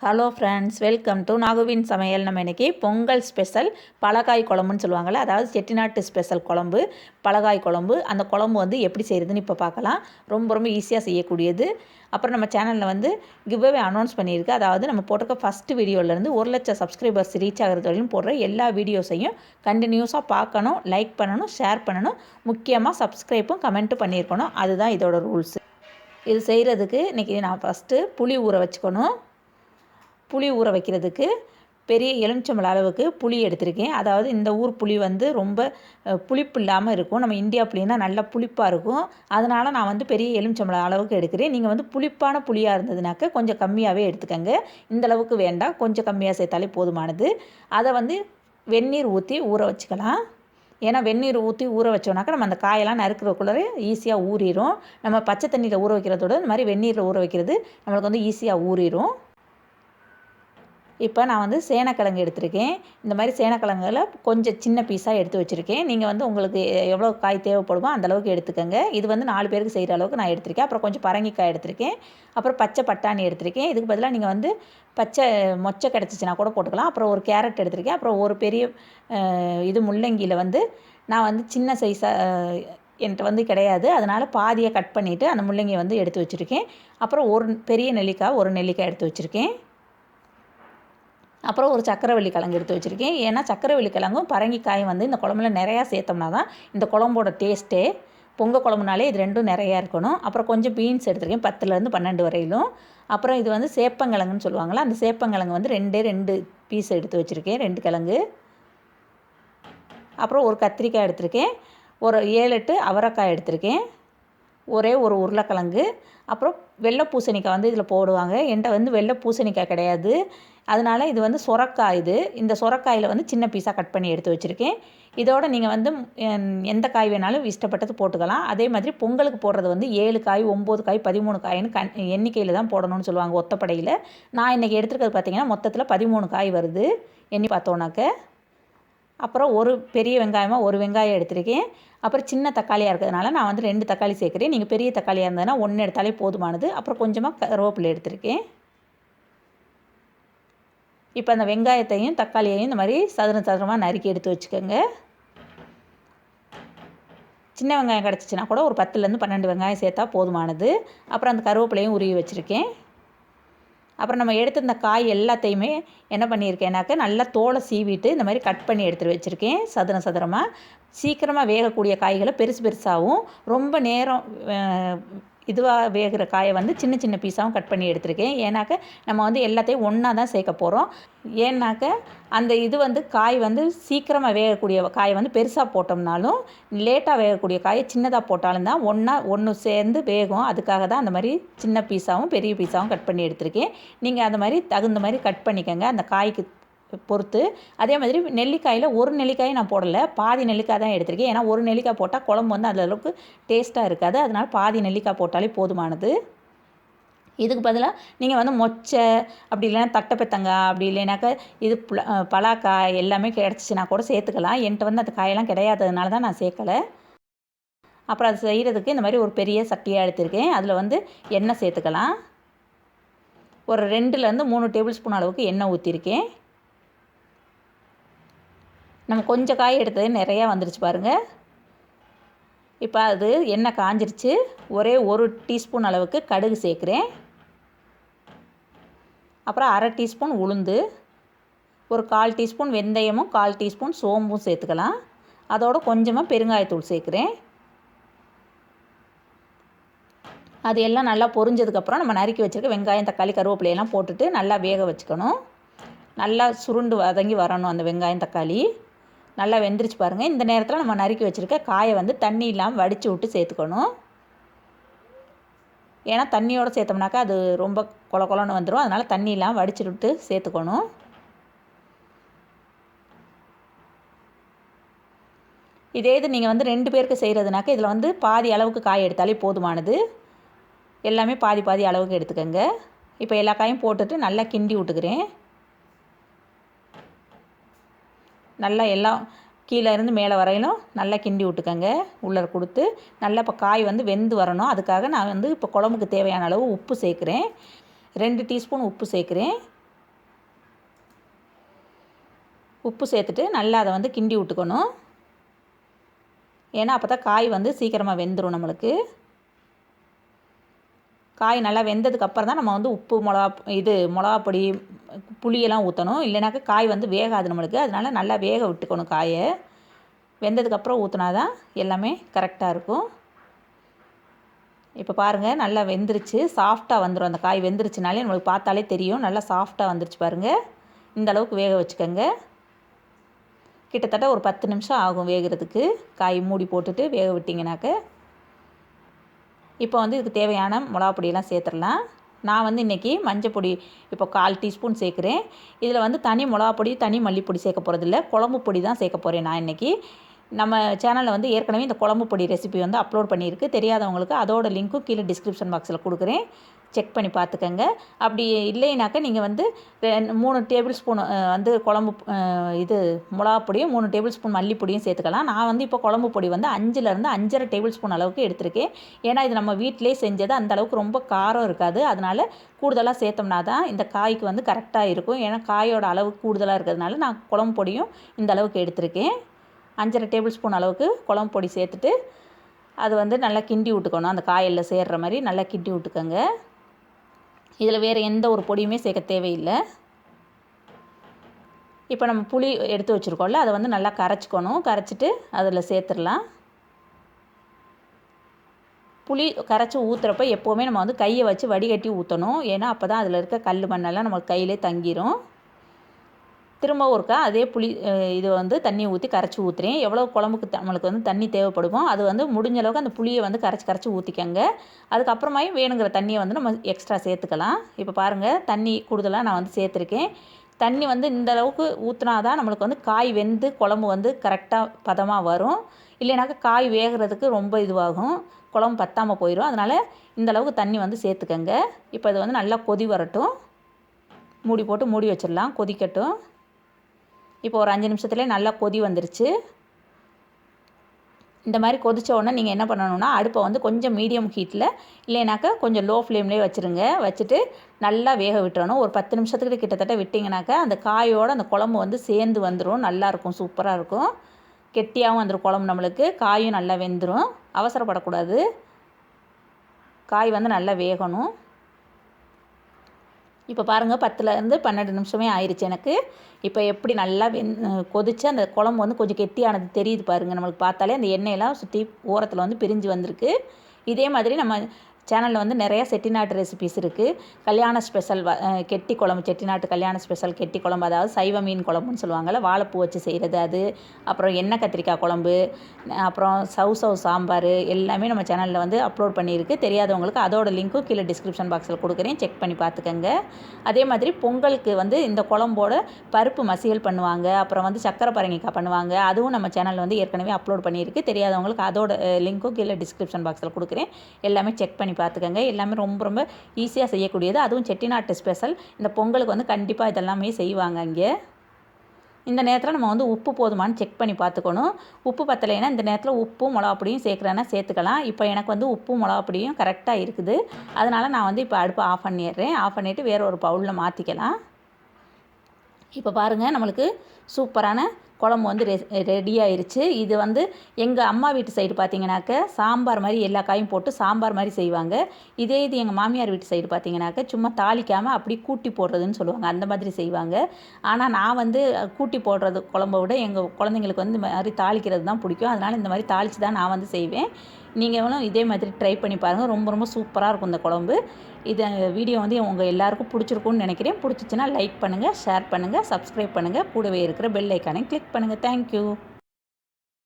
Hello friends, welcome to நாகுவின் சமையல். நம்ம இன்றைக்கி பொங்கல் ஸ்பெஷல் பலகாய் குழம்புன்னு சொல்லுவாங்கள்ல, அதாவது செட்டிநாட்டு ஸ்பெஷல் குழம்பு, பலகாய் குழம்பு. அந்த குழம்பு வந்து எப்படி செய்கிறதுன்னு இப்போ பார்க்கலாம். ரொம்ப ரொம்ப ஈஸியாக செய்யக்கூடியது. அப்புறம் நம்ம சேனலில் வந்து கிவ்அவே அனௌன்ஸ் பண்ணியிருக்கு. அதாவது நம்ம போட்டிருக்க ஃபஸ்ட்டு வீடியோலேருந்து 1,00,000 சப்ஸ்கிரைபர்ஸ் ரீச் ஆகிறது வரையும் போடுற எல்லா வீடியோஸையும் கண்டினியூஸாக பார்க்கணும், லைக் பண்ணணும், ஷேர் பண்ணணும். முக்கியமாக சப்ஸ்கிரைப்பும் கமெண்ட்டும் பண்ணியிருக்கணும். அதுதான் இதோட ரூல்ஸு. இது செய்கிறதுக்கு இன்றைக்கி நான் ஃபஸ்ட்டு புளி ஊற வச்சுக்கணும். புளி ஊற வைக்கிறதுக்கு பெரிய எலுமிச்சம்பழம் அளவுக்கு புளி எடுத்திருக்கேன். அதாவது இந்த ஊர் புளி வந்து ரொம்ப புளிப்பு இல்லாமல் இருக்கும். நம்ம இந்தியா புளினா நல்லா புளிப்பாக இருக்கும். அதனால் நான் வந்து பெரிய எலுமிச்சம்பழம் அளவுக்கு எடுக்கிறேன். நீங்கள் வந்து புளிப்பான புளியாக இருந்ததுனாக்க கொஞ்சம் கம்மியாகவே எடுத்துக்கோங்க. இந்த அளவுக்கு வேண்டாம், கொஞ்சம் கம்மியாக சேர்த்தாலே போதுமானது. அதை வந்து வெந்நீர் ஊற்றி ஊற வச்சுக்கலாம். ஏன்னா வெந்நீர் ஊற்றி ஊற வச்சோன்னாக்கா நம்ம அந்த காயெல்லாம் நறுக்கிறதுக்குள்ளே ஈஸியாக ஊறிடும். நம்ம பச்சை தண்ணியில் ஊற வைக்கிறதோட இந்த மாதிரி வெந்நீரில் ஊற வைக்கிறது நம்மளுக்கு வந்து ஈஸியாக ஊறிடும். இப்போ நான் வந்து சேனக்கிழங்கு எடுத்திருக்கேன். இந்த மாதிரி சேனக்கிழங்குல கொஞ்சம் சின்ன பீஸாக எடுத்து வச்சுருக்கேன். நீங்கள் வந்து உங்களுக்கு எவ்வளோ காய் தேவைப்படுமோ அந்தளவுக்கு எடுத்துக்கோங்க. இது வந்து 4 பேருக்கு செய்கிற அளவுக்கு நான் எடுத்திருக்கேன். அப்புறம் கொஞ்சம் பரங்கிக்காய் எடுத்திருக்கேன். அப்புறம் பச்சை பட்டாணி எடுத்திருக்கேன். இதுக்கு பதிலாக நீங்கள் வந்து பச்சை மொச்சை கிடச்சிச்சின்னா கூட போட்டுக்கலாம். அப்புறம் ஒரு கேரட் எடுத்திருக்கேன். அப்புறம் ஒரு பெரிய இது முள்ளங்கியில் வந்து நான் வந்து சின்ன சைஸாக என்கிட்ட வந்து கிடையாது, அதனால் பாதியை கட் பண்ணிவிட்டு அந்த முள்ளங்கியை வந்து எடுத்து வச்சுருக்கேன். அப்புறம் ஒரு பெரிய நெல்லிக்காய், ஒரு நெல்லிக்காய் எடுத்து வச்சுருக்கேன். அப்புறம் ஒரு சக்கரவள்ளி கிழங்கு எடுத்து வச்சுருக்கேன். ஏன்னா சக்கரவள்ளி கிழங்கும் பரங்கிக்காயும் வந்து இந்த குழம்புல நிறையா சேர்த்தோம்னா தான் இந்த குழம்போட டேஸ்ட்டே. பொங்கல் குழம்புனாலே இது ரெண்டும் நிறையா இருக்கணும். அப்புறம் கொஞ்சம் பீன்ஸ் எடுத்துருக்கேன், 10லேருந்து 12 வரையிலும். அப்புறம் இது வந்து சேப்பங்கிழங்குன்னு சொல்லுவாங்களா, அந்த சேப்பங்கிழங்கு வந்து 2 பீஸ் எடுத்து வச்சுருக்கேன், 2 கிழங்கு. அப்புறம் ஒரு கத்திரிக்காய் எடுத்திருக்கேன். ஒரு 7-8 அவரைக்காய் எடுத்திருக்கேன். ஒரே ஒரு உருளைக்கிழங்கு. அப்புறம் வெள்ளை பூசணிக்காய் வந்து இதில் போடுவாங்க. என்கிட்ட வந்து வெள்ளை பூசணிக்காய் கிடையாது, அதனால் இது வந்து சொரக்காய். இந்த சொரக்காயில் வந்து சின்ன பீஸாக கட் பண்ணி எடுத்து வச்சுருக்கேன். இதோடு நீங்கள் வந்து எந்த காய் வேணாலும் இஷ்டப்பட்டது போட்டுக்கலாம். அதே மாதிரி பொங்கலுக்கு போடுறது வந்து 7 காய், 9 காய், 13 காயின்னு எண்ணிக்கையில் தான் போடணும்னு சொல்லுவாங்க ஒத்தப்படையில். நான் இன்றைக்கி எடுத்துருக்கிறது பார்த்திங்கன்னா மொத்தத்தில் 13 காய் வருது எண்ணி பார்த்தோன்னாக்க. அப்புறம் ஒரு பெரிய வெங்காயமாக ஒரு வெங்காயம் எடுத்திருக்கேன். அப்புறம் சின்ன தக்காளியாக இருக்கிறதுனால நான் வந்து 2 தக்காளி சேர்க்குறேன். நீங்கள் பெரிய தக்காளியாக இருந்ததுன்னா 1 எடுத்தாலே போதுமானது. அப்புறம் கொஞ்சமாக கருவேப்பிலை எடுத்திருக்கேன். இப்போ அந்த வெங்காயத்தையும் தக்காளியையும் இந்த மாதிரி சதுரமாக நறுக்கி எடுத்து வச்சுக்கோங்க. சின்ன வெங்காயம் கிடச்சிச்சின்னா கூட ஒரு 10லேருந்து 12 வெங்காயம் சேர்த்தா போதுமானது. அப்புறம் அந்த கருவேப்பிலையும் உருவி வச்சுருக்கேன். அப்புறம் நம்ம எடுத்திருந்த காய் எல்லாத்தையுமே என்ன பண்ணியிருக்கேனாக்க நல்லா தோலை சீவிட்டு இந்த மாதிரி கட் பண்ணி எடுத்துகிட்டு வச்சுருக்கேன். சதுரமாக சீக்கிரமாக வேகக்கூடிய காய்களை பெருசாகவும் ரொம்ப நேரம் இதுவாக வேகிற காயை வந்து சின்ன சின்ன பீஸாகவும் கட் பண்ணி எடுத்திருக்கேன். ஏன்னாக்க நம்ம வந்து எல்லாத்தையும் ஒன்றா தான் சேர்க்க போகிறோம். ஏன்னாக்க அந்த இது வந்து காய் வந்து சீக்கிரமாக வேகக்கூடிய காயை வந்து பெருசாக போட்டோம்னாலும் லேட்டாக வேகக்கூடிய காயை சின்னதாக போட்டாலும் தான் ஒன்று சேர்ந்து வேகும். அதுக்காக தான் அந்த மாதிரி சின்ன பீஸாகவும் பெரிய பீஸாகவும் கட் பண்ணி எடுத்திருக்கேன். நீங்கள் அந்த மாதிரி தகுந்த மாதிரி கட் பண்ணிக்கோங்க அந்த காய்க்கு பொறுத்து. அதே மாதிரி நெல்லிக்காயில் ஒரு நெல்லிக்காயை நான் போடலை, பாதி நெல்லிக்காய் தான் எடுத்திருக்கேன். ஏன்னா ஒரு நெல்லிக்காய் போட்டால் குழம்பு வந்து அந்த அளவுக்கு டேஸ்ட்டாக இருக்காது. அதனால் பாதி நெல்லிக்காய் போட்டாலே போதுமானது. இதுக்கு பதிலாக நீங்கள் வந்து மொச்சை, அப்படி இல்லைன்னா தட்டைப்பெத்தங்காய், அப்படி இல்லைனாக்கா இது பலாக்காய் எல்லாமே கிடச்சிச்சின்னா கூட சேர்த்துக்கலாம். என்கிட்ட வந்து அந்த காயெல்லாம் கிடையாததுனால தான் நான் சேர்க்கலை. அப்புறம் அது செய்கிறதுக்கு இந்த மாதிரி ஒரு பெரிய சட்டியாக எடுத்திருக்கேன். அதில் வந்து எண்ணெய் சேர்த்துக்கலாம். ஒரு 2லேருந்து 3 டேபிள் ஸ்பூன் அளவுக்கு எண்ணெய் ஊற்றிருக்கேன். நம்ம கொஞ்சம் காய் எடுத்தது நிறையா வந்துருச்சு பாருங்கள். இப்போ அது எண்ணெய் காஞ்சிருச்சு. ஒரே 1 டீஸ்பூன் அளவுக்கு கடுகு சேர்க்குறேன். அப்புறம் 1/2 டீஸ்பூன் உளுந்து, ஒரு 1/4 டீஸ்பூன் வெந்தயமும் 1/4 டீஸ்பூன் சோம்பும் சேர்த்துக்கலாம். அதோடு கொஞ்சமாக பெருங்காயத்தூள் சேர்க்குறேன். அது எல்லாம் நல்லா பொரிஞ்சதுக்கப்புறம் நம்ம நறுக்கி வச்சுருக்க வெங்காயம், தக்காளி, கருவேப்பிலையெல்லாம் போட்டுட்டு நல்லா வேக வச்சுக்கணும். நல்லா சுருண்டு வதங்கி வரணும் அந்த வெங்காயம், தக்காளி. நல்லா வெந்துருச்சு பாருங்கள். இந்த நேரத்தில் நம்ம நறுக்கி வச்சுருக்க காயை வந்து தண்ணி இல்லாமல் வடித்து விட்டு சேர்த்துக்கணும். ஏன்னா தண்ணியோடு சேர்த்தோம்னாக்கா அது ரொம்ப கொலன்னு வந்துடும். அதனால் தண்ணி இல்லாமல் வடிச்சு விட்டு சேர்த்துக்கணும். இதே இது நீங்கள் வந்து 2 பேருக்கு செய்கிறதுனாக்கா இதில் வந்து பாதி அளவுக்கு காய் எடுத்தாலே போதுமானது. எல்லாமே பாதி அளவுக்கு எடுத்துக்கோங்க. இப்போ எல்லா காயும் போட்டுட்டு நல்லா கிண்டி விட்டுக்கிறேன். நல்லா எல்லாம் கீழே இருந்து மேலே வரையிலும் நல்லா கிண்டி விட்டுக்கோங்க. உள்ளே கொடுத்து நல்லா இப்போ காய் வந்து வெந்து வரணும். அதுக்காக நான் வந்து இப்போ குழம்புக்கு தேவையான அளவு உப்பு சேர்க்குறேன். 2 டீஸ்பூன் உப்பு சேர்க்குறேன். உப்பு சேர்த்துட்டு நல்லா அதை வந்து கிண்டி விட்டுக்கணும். ஏன்னா அப்போ தான் காய் வந்து சீக்கிரமாக வெந்துடும் நம்மளுக்கு. காய் நல்லா வெந்ததுக்கப்புறம் தான் நம்ம வந்து உப்பு மிளகா பொடி புளியெல்லாம் ஊற்றணும். இல்லைனாக்கா காய் வந்து வேகாது நம்மளுக்கு. அதனால் நல்லா வேக விட்டுக்கணும் காயை. வெந்ததுக்கப்புறம் ஊற்றினா தான் எல்லாமே கரெக்டாக இருக்கும். இப்போ பாருங்கள் நல்லா வெந்துருச்சு, சாஃப்டாக வந்துடும். அந்த காய் வெந்துருச்சுனாலே நம்மளுக்கு பார்த்தாலே தெரியும், நல்லா சாஃப்டாக வந்துருச்சு பாருங்கள். இந்த அளவுக்கு வேக வச்சுக்கோங்க. கிட்டத்தட்ட ஒரு 10 நிமிஷம் ஆகும் வேகிறதுக்கு. காய் மூடி போட்டுட்டு வேக விட்டிங்கனாக்க. இப்போ வந்து இதுக்கு தேவையான மிளகா பொடியெல்லாம் சேர்த்துடலாம். நான் வந்து இன்றைக்கி மஞ்சள் பொடி இப்போ 1/4 டீஸ்பூன் சேர்க்குறேன். இதில் வந்து தனி மிளகா பொடி தனி மல்லிப்பொடி சேர்க்க போகிறதில்ல, குழம்பு பொடி தான் சேர்க்க போகிறேன் நான் இன்றைக்கி. நம்ம சேனலில் வந்து ஏற்கனவே இந்த குழம்பு பொடி ரெசிபி வந்து அப்லோட் பண்ணியிருக்கு. தெரியாதவங்களுக்கு அதோட லிங்க்கும் கீழே டிஸ்கிரிப்ஷன் பாக்ஸில் கொடுக்குறேன், செக் பண்ணி பார்த்துக்கங்க. அப்படி இல்லைனாக்கா நீங்கள் வந்து 3 டேபிள் ஸ்பூன் வந்து குழம்பு மிளகா பொடியும் 3 டேபிள் ஸ்பூன் மல்லிப்பொடியும் சேர்த்துக்கலாம். நான் வந்து இப்போ குழம்பு பொடி வந்து 5லேருந்து 5.5 டேபிள் ஸ்பூன் அளவுக்கு எடுத்திருக்கேன். ஏன்னா இது நம்ம வீட்டிலே செஞ்சது, அந்த அளவுக்கு ரொம்ப காரம் இருக்காது. அதனால் கூடுதலாக சேர்த்தோம்னா தான் இந்த காய்க்கு வந்து கரெக்டாக இருக்கும். ஏன்னா காயோட அளவு கூடுதலாக இருக்கிறதுனால நான் குழம்பு பொடியும் இந்த அளவுக்கு எடுத்திருக்கேன். 5.5 டேபிள் ஸ்பூன் அளவுக்கு குழம்பு பொடி சேர்த்துட்டு அது வந்து நல்லா கிண்டி விட்டுக்கணும். அந்த காயில் சேர்கிற மாதிரி நல்லா கிண்டி விட்டுக்கோங்க. இதில் வேறு எந்த ஒரு பொடியுமே சேர்க்க தேவையில்லை. இப்போ நம்ம புளி எடுத்து வச்சுருக்கோம்ல, அதை வந்து நல்லா கரைச்சிக்கணும். கரைச்சிட்டு அதில் சேர்த்துடலாம். புளி கரைச்சி ஊற்றுறப்ப எப்போவுமே நம்ம வந்து கையை வச்சு வடிகட்டி ஊற்றணும். ஏன்னா அப்போ தான் அதில் இருக்க கல் மண்ணெல்லாம் நமக்கு கையிலே தங்கிடும். திரும்ப ஒருக்கா அதே புளி இது வந்து தண்ணி ஊற்றி கரைச்சி ஊற்றுறேன். எவ்வளோ குழம்புக்கு நம்மளுக்கு வந்து தண்ணி தேவைப்படுமோ அது வந்து முடிஞ்ச அளவுக்கு அந்த புளியை வந்து கரைச்சி ஊற்றிக்கங்க. அதுக்கப்புறமாயும் வேணுங்கிற தண்ணியை வந்து நம்ம எக்ஸ்ட்ரா சேர்த்துக்கலாம். இப்போ பாருங்கள், தண்ணி கூடுதலாக நான் வந்து சேர்த்துருக்கேன். தண்ணி வந்து இந்த அளவுக்கு ஊற்றினா தான் நம்மளுக்கு வந்து காய் வெந்து குழம்பு வந்து கரெக்டாக பதமாக வரும். இல்லைனாக்கா காய் வேகிறதுக்கு ரொம்ப இதுவாகும், குழம்பு பத்தாமல் போயிடும். அதனால் இந்த அளவுக்கு தண்ணி வந்து சேர்த்துக்கங்க. இப்போ இது வந்து நல்லா கொதி வரட்டும். மூடி போட்டு மூடி வச்சிடலாம், கொதிக்கட்டும். இப்போ ஒரு 5 நிமிஷத்துலேயே நல்லா கொதி வந்துருச்சு. இந்த மாதிரி கொதித்த உடனே நீங்கள் என்ன பண்ணணும்னா, அடுப்பை வந்து கொஞ்சம் மீடியம் ஹீட்டில் இல்லைனாக்கா கொஞ்சம் லோ ஃப்ளேம்லேயே வச்சுருங்க. வச்சுட்டு நல்லா வேக விட்டுறணும். ஒரு 10 நிமிஷத்துக்கு கிட்டத்தட்ட விட்டிங்கனாக்கா அந்த காயோடு அந்த குழம்பு வந்து சேர்ந்து வந்துடும். நல்லாயிருக்கும், சூப்பராக இருக்கும். கெட்டியாகவும் வந்துடும் குழம்பு நம்மளுக்கு. காயும் நல்லா வெந்துடும். அவசரப்படக்கூடாது, காய் வந்து நல்லா வேகணும். இப்போ பாருங்கள், 10லேருந்து 12 நிமிஷமே ஆயிடுச்சு எனக்கு. இப்போ எப்படி நல்லா கொதித்து அந்த குழம்பு வந்து கொஞ்சம் கெட்டியானது தெரியுது பாருங்கள். நம்மளுக்கு பார்த்தாலே அந்த எண்ணெயெல்லாம் சுற்றி ஓரத்தில் வந்து பிரிஞ்சு வந்திருக்கு. இதே மாதிரி நம்ம சேனலில் வந்து நிறையா செட்டிநாட்டு ரெசிபிஸ் இருக்குது. கல்யாண ஸ்பெஷல் கெட்டி குழம்பு, செட்டிநாட்டு கல்யாண ஸ்பெஷல் கெட்டி குழம்பு, அதாவது சைவ மீன் குழம்புன்னு சொல்லுவாங்கள்ல, வாழைப்பூ வச்சு செய்கிறது அது. அப்புறம் எண்ணெய் கத்திரிக்காய் குழம்பு, அப்புறம் சவு சாம்பார் எல்லாமே நம்ம சேனலில் வந்து அப்லோட் பண்ணியிருக்கு. தெரியாதவங்களுக்கு அதோட லிங்க்கும் கீழே டிஸ்கிரிப்ஷன் பாக்ஸில் கொடுக்குறேன், செக் பண்ணி பார்த்துக்கங்க. அதே மாதிரி பொங்கலுக்கு வந்து இந்த குழம்போட பருப்பு மசியல் பண்ணுவாங்க. அப்புறம் வந்து சக்கரை பரங்கிக்காய் பண்ணுவாங்க. அதுவும் நம்ம சேனலில் வந்து ஏற்கனவே அப்லோட் பண்ணியிருக்கு. தெரியாதவங்களுக்கு அதோட லிங்க்கும் கீழே டிஸ்கிரிப்ஷன் பாக்ஸில் கொடுக்குறேன். எல்லாமே செக் பண்ணி பார்த்துக்கங்க. எல்லாமே ரொம்ப ரொம்ப ஈஸியாக செய்யக்கூடியது. அதுவும் செட்டிநாட்டு ஸ்பெஷல். இந்த பொங்கலுக்கு வந்து கண்டிப்பாக இதெல்லாமே செய்வாங்க அங்கே. இந்த நேரத்தில் நம்ம வந்து உப்பு போதுமானு செக் பண்ணி பார்த்துக்கணும். உப்பு பத்தலைன்னா இந்த நேரத்தில் உப்பும் மிளகா பொடியும் சேர்க்குறேன்னா சேர்த்துக்கலாம். இப்போ எனக்கு வந்து உப்பும் மிளகா பொடியும் கரெக்டாக இருக்குது. அதனால் நான் வந்து இப்போ அடுப்பை ஆஃப் பண்ணிடுறேன். ஆஃப் பண்ணிவிட்டு வேறு ஒரு பவுலில் மாற்றிக்கலாம். இப்போ பாருங்கள், நம்மளுக்கு சூப்பரான குழம்பு வந்து ரெடி ஆயிடுச்சு. இது வந்து எங்கள் அம்மா வீட்டு சைடு பார்த்திங்கனாக்க சாம்பார் மாதிரி எல்லா காயும் போட்டு சாம்பார் மாதிரி செய்வாங்க. இதே இது எங்கள் மாமியார் வீட்டு சைடு பார்த்திங்கனாக்க சும்மா தாளிக்காமல் அப்படி கூட்டி போடுறதுன்னு சொல்லுவாங்க, அந்த மாதிரி செய்வாங்க. ஆனால் நான் வந்து கூட்டி போடுறது குழம்பை விட எங்கள் குழந்தைங்களுக்கு வந்து இந்த மாதிரி தாளிக்கிறது தான் பிடிக்கும். அதனால் இந்த மாதிரி தாளித்து தான் நான் வந்து செய்வேன். நீங்களும் இதே மாதிரி ட்ரை பண்ணி பாருங்கள். ரொம்ப ரொம்ப சூப்பராக இருக்கும் இந்த குழம்பு. இந்த வீடியோ வந்து உங்கள் எல்லாருக்கும் பிடிச்சிருக்கும்னு நினைக்கிறேன். பிடிச்சிச்சின்னா லைக் பண்ணுங்கள், ஷேர் பண்ணுங்கள், சப்ஸ்கிரைப் பண்ணுங்கள். கூடவே இருக்கிற பெல் ஐக்கானை கிளிக் பண்ணுங்கள். தேங்க்யூ.